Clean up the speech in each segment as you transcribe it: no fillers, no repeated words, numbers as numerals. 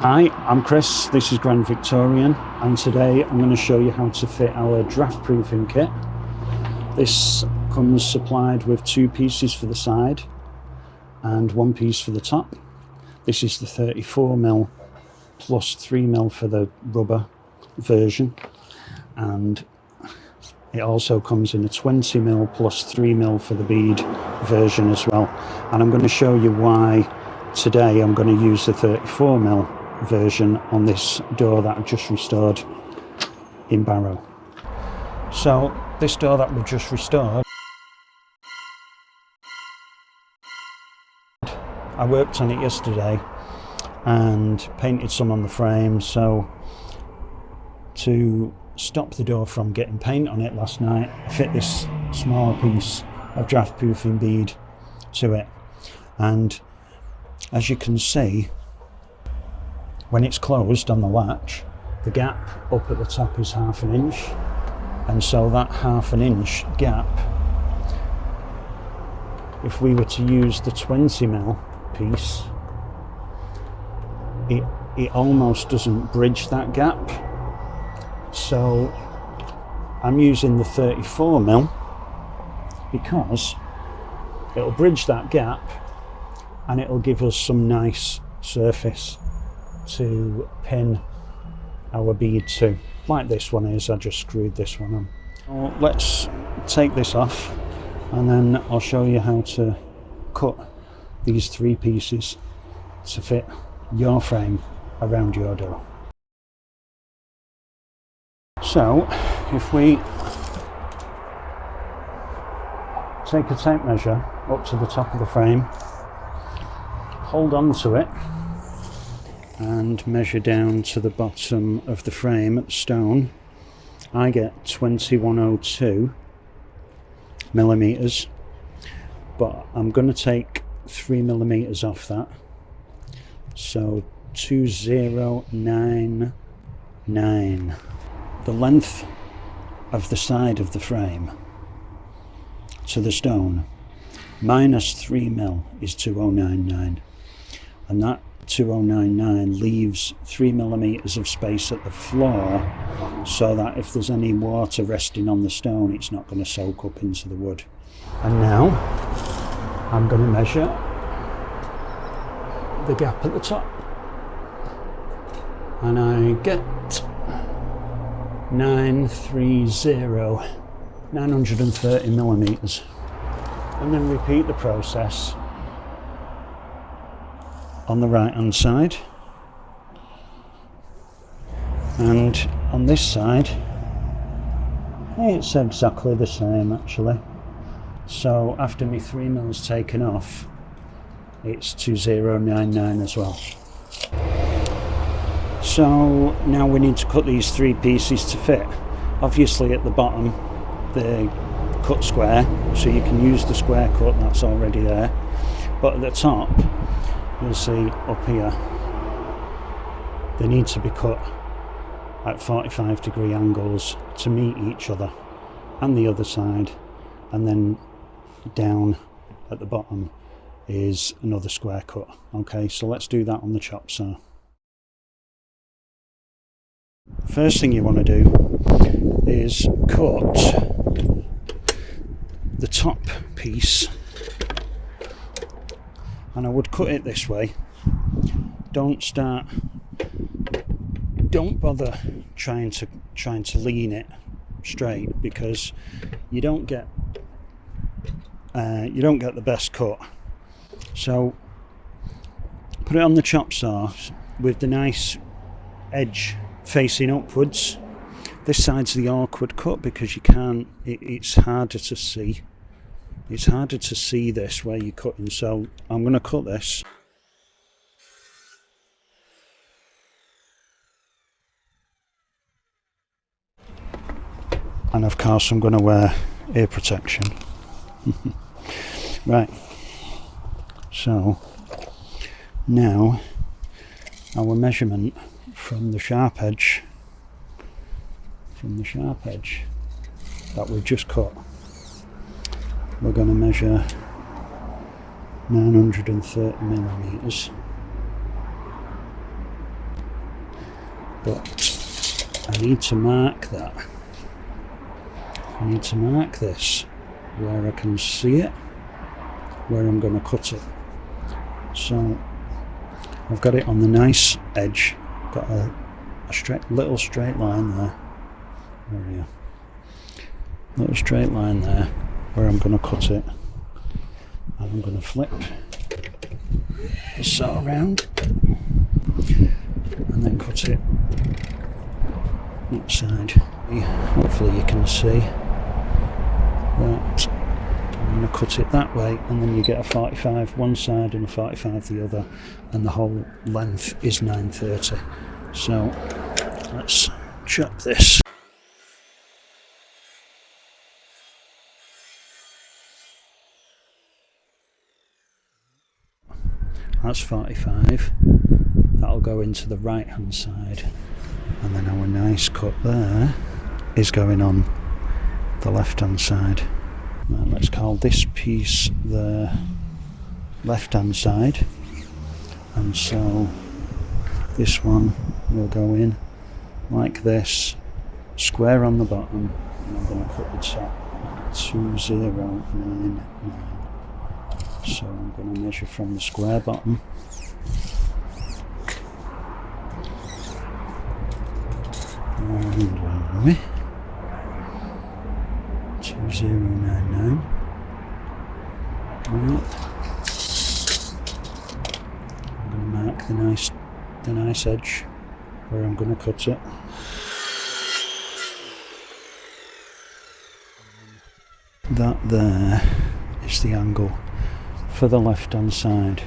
Hi, I'm Chris, this is Grand Victorian, and today I'm going to show you how to fit our draught proofing kit. This comes supplied with 2 pieces for the side and 1 piece for the top. This is the 34mm plus 3mm for the rubber version, and it also comes in a 20mm plus 3mm for the bead version as well. And I'm going to show you why today I'm going to use the 34mm version on this door that I've just restored in Barrow. So this door that we've just restored, I worked on it yesterday and painted some on the frame, so to stop the door from getting paint on it last night, I fit this small piece of draught proofing bead to it, and as you can see, when it's closed on the latch, the gap up at the top is 1/2 inch, and so that 1/2 inch gap, if we were to use the 20mm piece, it almost doesn't bridge that gap. So I'm using the 34mm because it'll bridge that gap and it'll give us some nice surface to pin our bead to, like this one is. I just screwed this one on. So let's take this off and then I'll show you how to cut these 3 pieces to fit your frame around your door. So if we take a tape measure up to the top of the frame, hold on to it and measure down to the bottom of the frame at the stone, I get 2102 millimeters, but I'm going to take 3 millimeters off that, so 2099. The length of the side of the frame to the stone minus 3mm is 2099, and that 2099 leaves 3 millimeters of space at the floor so that if there's any water resting on the stone, it's not going to soak up into the wood. And now I'm going to measure the gap at the top, and I get 930 millimeters, and then repeat the process on the right hand side, and on this side it's exactly the same actually. So after my 3mm taken off, it's 2099 as well. So now we need to cut these 3 pieces to fit. Obviously at the bottom they're cut square, so you can use the square cut that's already there, but at the top you'll see up here they need to be cut at 45-degree angles to meet each other and the other side, and then down at the bottom is another square cut. Okay, so let's do that on the chop saw. First thing you want to do is cut the top piece, and I would cut it this way. Don't bother trying to lean it straight, because you don't get the best cut. So put it on the chop saw with the nice edge facing upwards. This side's the awkward cut because you can't, it's harder to see. It's harder to see this where you're cutting, so I'm going to cut this. And of course I'm going to wear ear protection. Right, so now our measurement from the sharp edge that we've just cut, we're going to measure 930 millimeters but I need to mark that. I need to mark this where I can see it, where I'm going to cut it. So I've got it on the nice edge, got a little straight line there. Where are you? Little straight line there where I'm going to cut it, and I'm going to flip the saw around and then cut it that side. Hopefully you can see that I'm going to cut it that way, and then you get a 45 one side and a 45 the other, and the whole length is 930. So let's chop this. That's 45. That'll go into the right hand side, and then our nice cut there is going on the left hand side. Now let's call this piece the left hand side, and so this one will go in like this, square on the bottom, and I'm going to cut the top 2099. So I'm going to measure from the square bottom and 2099. Right. I'm going to mark the nice edge where I'm going to cut it. That there is the angle for the left hand side.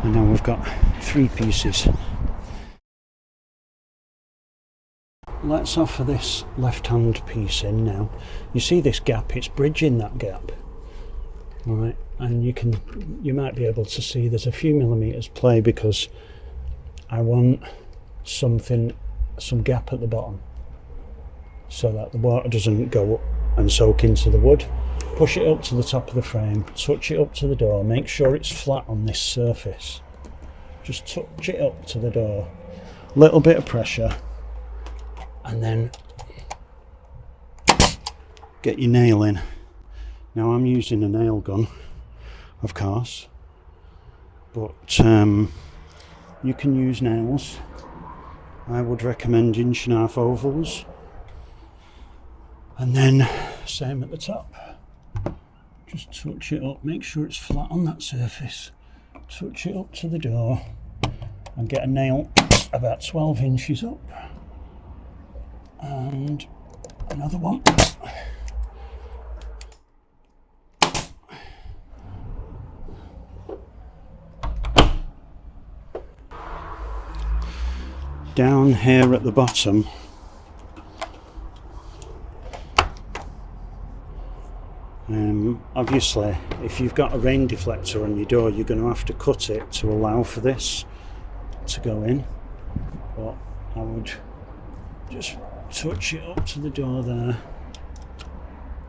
And now we've got 3 pieces. Let's offer this left hand piece in now. You see this gap, it's bridging that gap. Alright, and you might be able to see there's a few millimeters play because I want some gap at the bottom so that the water doesn't go up and soak into the wood. Push it up to the top of the frame, touch it up to the door, make sure it's flat on this surface. Just touch it up to the door, little bit of pressure, and then get your nail in. Now I'm using a nail gun, of course, but you can use nails. I would recommend 1.5" ovals, and then same at the top. Just touch it up, make sure it's flat on that surface, touch it up to the door, and get a nail about 12 inches up, and another one. Down here at the bottom, obviously if you've got a rain deflector on your door, you're going to have to cut it to allow for this to go in, but I would just touch it up to the door there,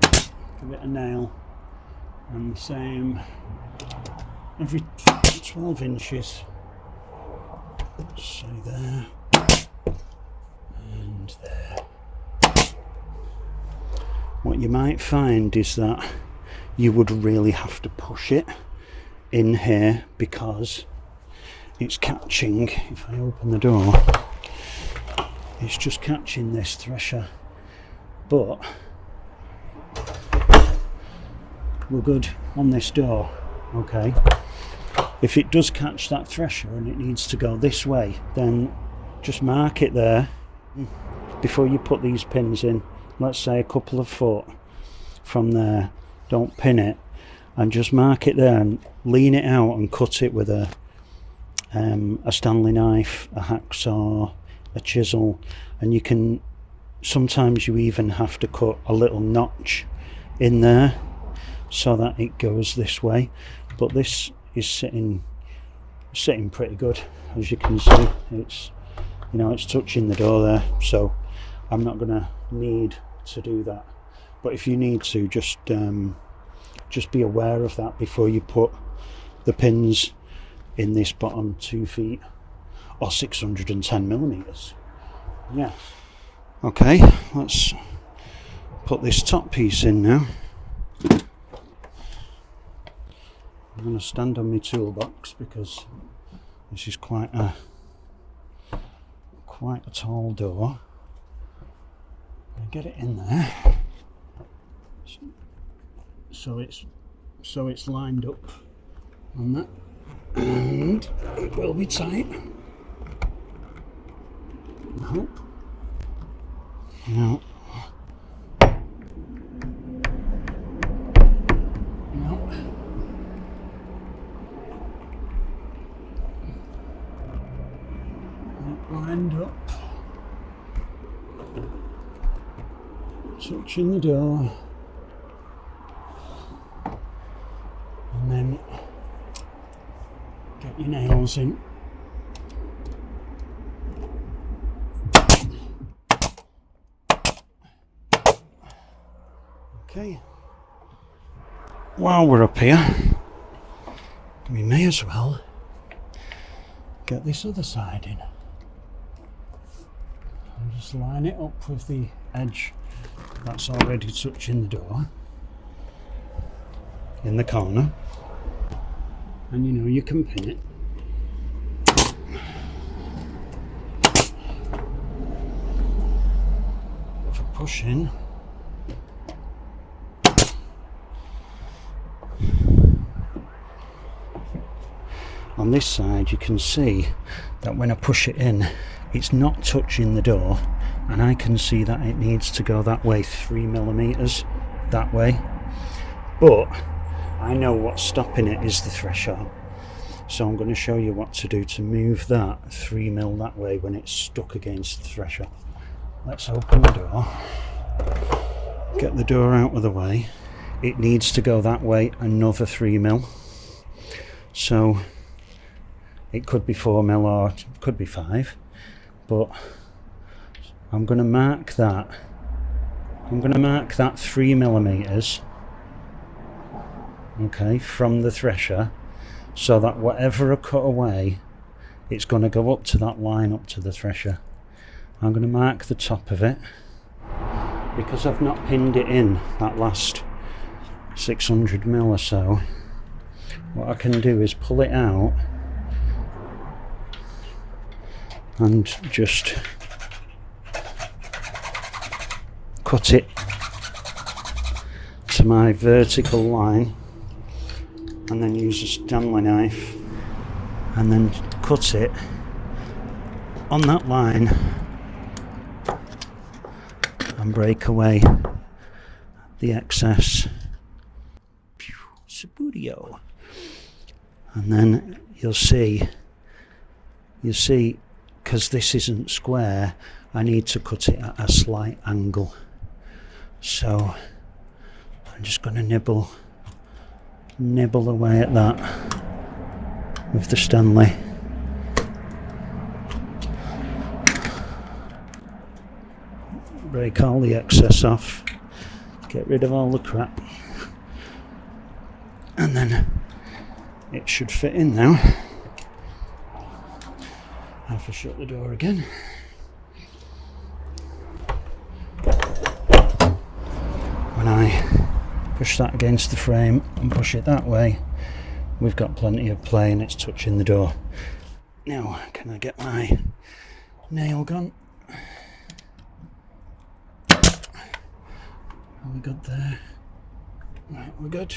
give it a nail, and the same every 12 inches, so there and there. What you might find is that you would really have to push it in here because it's catching, if I open the door, it's just catching this thresher, but we're good on this door, okay? If it does catch that thresher and it needs to go this way, then just mark it there before you put these pins in. Let's say a couple of foot from there, don't pin it, and just mark it there and lean it out and cut it with a Stanley knife, a hacksaw, a chisel, and you can, sometimes you even have to cut a little notch in there so that it goes this way, but this is sitting pretty good, as you can see. It's, you know, it's touching the door there, so I'm not going to need to do that, but if you need to, just be aware of that before you put the pins in this bottom 2 feet or 610 millimeters. Yeah. Okay, let's put this top piece in now. I'm going to stand on my toolbox because this is quite a tall door. I get it in there so it's lined up on that, and it will be tight, I hope. No. Lined up, touching the door, and then get your nails in. Okay, while we're up here, we may as well get this other side in. And just line it up with the edge that's already touching the door in the corner, and you know you can pin it. If I push in, on this side you can see that when I push it in, it's not touching the door, and I can see that it needs to go that way, 3 millimeters that way, but I know what's stopping it is the threshold, so I'm going to show you what to do to move that 3 mil that way when it's stuck against the threshold. Let's open the door, get the door out of the way. It needs to go that way another 3 mil, so it could be 4 mil or it could be 5, but I'm going to mark that. I'm going to mark that 3 millimeters, okay, from the thresher, so that whatever I cut away, it's going to go up to that line, up to the thresher. I'm going to mark the top of it, because I've not pinned it in that last 600 mil or so. What I can do is pull it out and just cut it to my vertical line, and then use a Stanley knife and then cut it on that line and break away the excess. Sabudio. And then you'll see, because this isn't square, I need to cut it at a slight angle. So I'm just going to nibble away at that with the Stanley. Break all the excess off, get rid of all the crap, and then it should fit in now. I have to shut the door again. When I push that against the frame and push it that way, we've got plenty of play and it's touching the door. Now, can I get my nail gun? Are we good there? Right, we're good.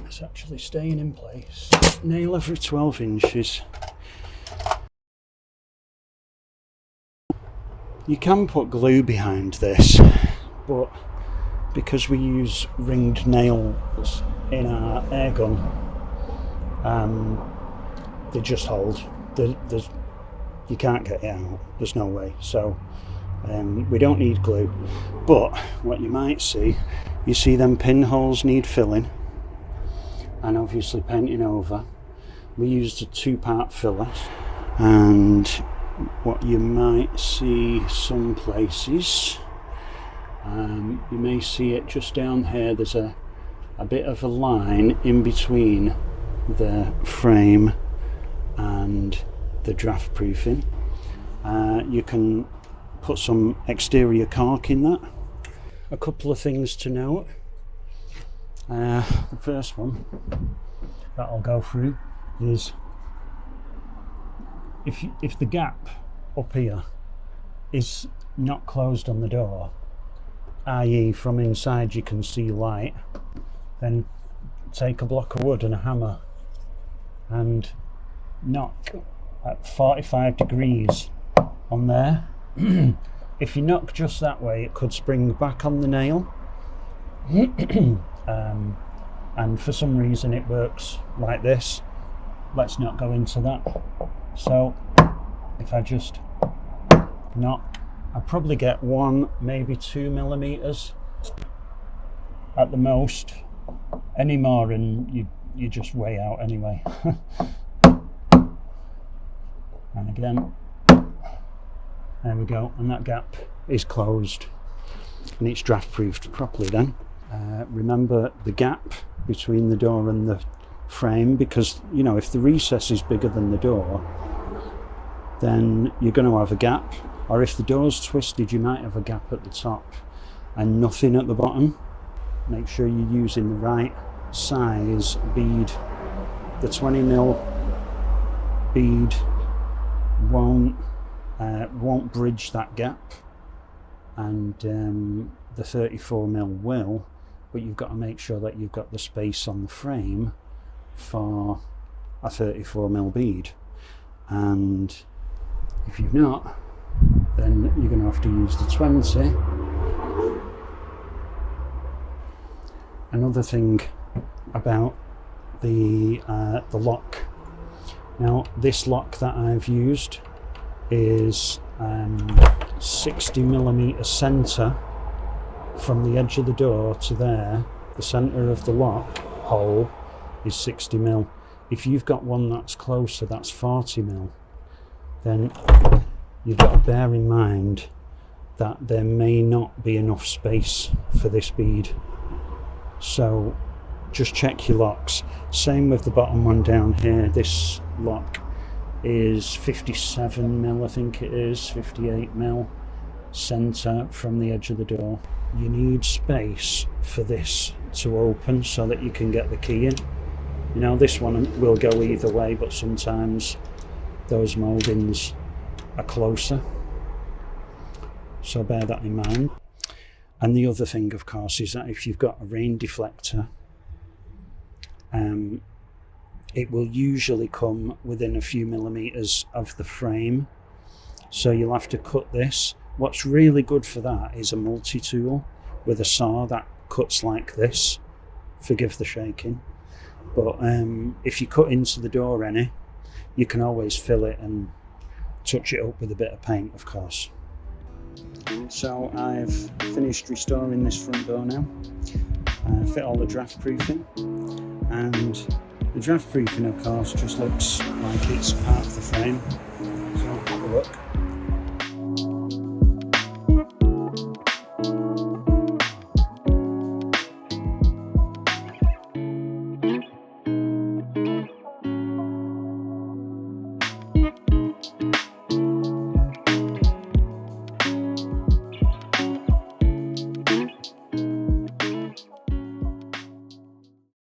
It's actually staying in place. Nail every 12 inches. You can put glue behind this, but because we use ringed nails in our air gun, they just hold. You can't get it out, there's no way. So we don't need glue, but what you might see, you see them pinholes need filling and obviously painting over. We used a 2-part filler, and what you might see some places. You may see it just down here. There's a bit of a line in between the frame and the draft proofing. You can put some exterior caulk in that. A couple of things to note. The first one that I'll go through is if the gap up here is not closed on the door, i.e. from inside you can see light, then take a block of wood and a hammer and knock at 45 degrees on there. If you knock just that way, it could spring back on the nail. And for some reason it works like this. Let's not go into that. So if I just knock, I probably get 1, maybe 2 millimeters at the most. Any more and you just weigh out anyway. And again, there we go, and that gap is closed and it's draft proofed properly then. Remember the gap between the door and the frame, because you know, if the recess is bigger than the door, then you're going to have a gap, or if the door's twisted you might have a gap at the top and nothing at the bottom. Make sure you're using the right size bead. The 20mm bead won't bridge that gap, and the 34mm will, but you've got to make sure that you've got the space on the frame for a 34mm bead, and if you've not, then you're going to have to use the 20. Another thing about the lock. Now this lock that I've used is 60mm centre from the edge of the door to there. The centre of the lock hole is 60mm. If you've got one that's closer, that's 40mm, then you've got to bear in mind that there may not be enough space for this bead. So just check your locks. Same with the bottom one down here. This lock is 57mm, I think it is, 58mm centre from the edge of the door. You need space for this to open so that you can get the key in. You know, this one will go either way, but sometimes those mouldings are closer, so bear that in mind. And the other thing, of course, is that if you've got a rain deflector, it will usually come within a few millimeters of the frame, so you'll have to cut this. What's really good for that is a multi-tool with a saw that cuts like this. Forgive the shaking, but if you cut into the door any, you can always fill it and touch it up with a bit of paint, of course. So I've finished restoring this front door now. Fit all the draft proofing, and the draft proofing, of course, just looks like it's part of the frame. So have a look.